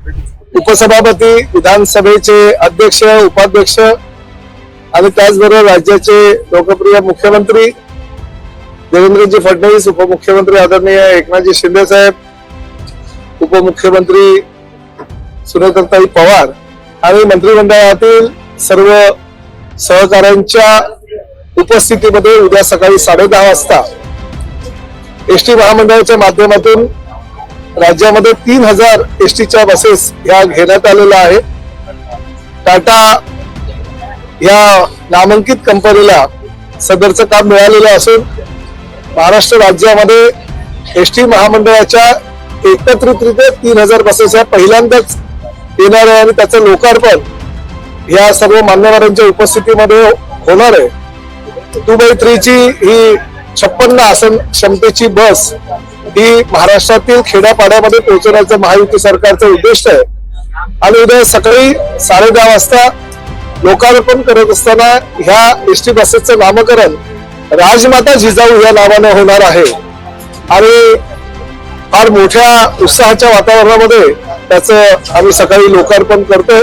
उपसभापती, विधानसभेचे अध्यक्ष, उपाध्यक्ष आणि त्याचबरोबर राज्याचे लोकप्रिय मुख्यमंत्री देवेंद्रजी फडणवीस, उपमुख्यमंत्री आदरणीय एकनाथजी शिंदे साहेब, उपमुख्यमंत्री सुनेत्रताई पवार आणि मंत्रिमंडळातील सर्व सहकाऱ्यांच्या उपस्थितीमध्ये उद्या सकाळी 10:30 वाजता एसटी महामंडळाच्या माध्यमातून राज्यामध्ये 3000 एसटीच्या बसेस या घेण्यात आलेल्या आहे। टाटा या नामांकित कंपनीला सदरचं काम मिळालेलं असून महाराष्ट्र राज्यामध्ये एसटी महामंडळाच्या एकत्रितरित्या 3000 बसेस या पहिल्यांदाच येणार आहे आणि त्याचं लोकार्पण या सर्व मान्यवरांच्या उपस्थितीमध्ये होणार आहे। 2x3 ची ही 56 आसन क्षमतेची बस ही महाराष्ट्रातील खेड्यापाड्यामध्ये पोहोचवण्याचं महायुती सरकारचं उद्दिष्ट आहे आणि उद्या सकाळी 10:30 वाजता लोकार्पण करत असताना ह्या एसटी बसेसचं नामकरण राजमाता जिजाऊ या नावाने होणार आहे आणि फार मोठ्या उत्साहाच्या वातावरणामध्ये त्याचं आम्ही सकाळी लोकार्पण करतोय।